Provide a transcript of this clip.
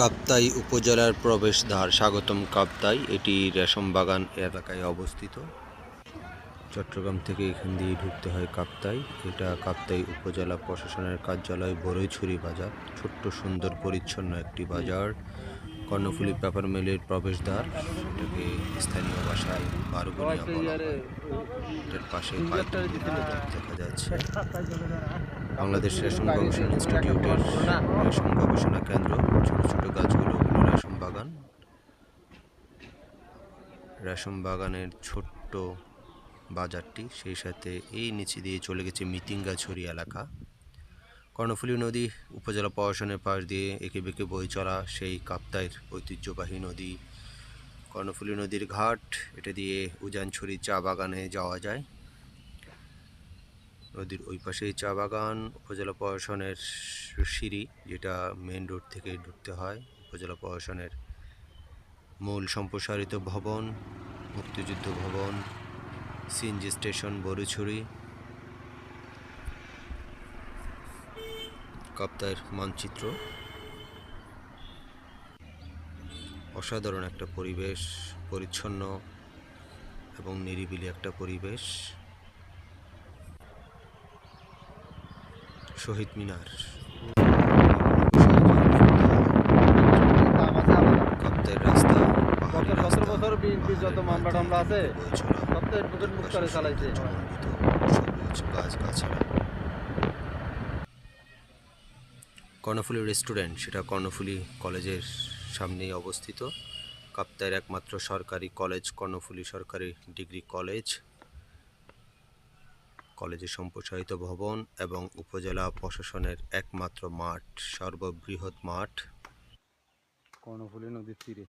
কাপ্তাই উপজেলার প্রবেশদ্বার স্বাগতম কাপ্তাই। এটি রেশমবাগান এলাকায় অবস্থিত। চট্টগ্রাম থেকে এখান দিয়ে ঢুকতে হয় কাপ্তাই। এটা কাপ্তাই উপজেলা প্রশাসনের কার্যালয়, বরৈছড়ি বাজার। ছোট্ট সুন্দর পরিচ্ছন্ন একটি বাজার। কর্ণফুলী পেপার মিলের প্রবেশদ্বার, এটাকে স্থানীয় ভাষায় বারগুনিয়া বলা হয়। এটার পাশে কয়েকটি দেখা যাচ্ছে। বাংলাদেশ রেশম গবেষণা ইনস্টিটিউটের রেশম গবেষণা কেন্দ্র। ছোট ছোট গাছগুলো হলো রেশম বাগান। রেশম বাগানের ছোট্ট বাজারটি, সেই সাথে এই নিচে দিয়ে চলে গেছে মিতিঙ্গাছড়ি এলাকা। কর্ণফুলী নদী উপজেলা প্রশাসনের পাশ দিয়ে এঁকে বেঁকে বয়ে চলা সেই কাপ্তাইয়ের ঐতিহ্যবাহী নদী কর্ণফুলী নদীর ঘাট। এটা দিয়ে উজানছড়ি চা বাগানে যাওয়া যায়। নদীর ওই পাশেই চা বাগান। উপজেলা প্রশাসনের সিঁড়ি, যেটা মেন রোড থেকে ঢুকতে হয়। উপজেলা প্রশাসনের মূল সম্প্রসারিত ভবন, মুক্তিযুদ্ধ ভবন, সিএনজি স্টেশন বরৈছড়ি। কাপ্তাইয়ের মানচিত্র, অসাধারণ একটা পরিবেশ, পরিচ্ছন্ন এবং নিরিবিলি একটা পরিবেশ। শহীদ মিনার, কাপ্তাইয়ের রাস্তা, পাহাড়ি রাস্তা, সবুজ গাছগাছালা। কর্ণফুলী রেস্টুরেন্ট, সেটা কর্ণফুলী কলেজের সামনেই অবস্থিত। কাপ্তাইয়ের একমাত্র সরকারি কলেজ কর্ণফুলী সরকারি ডিগ্রি কলেজ। কলেজের সম্প্রসারিত ভবন এবং উপজেলা প্রশাসনের একমাত্র মাঠ, সর্ববৃহৎ মাঠ। কর্ণফুলী নদীর তীরে।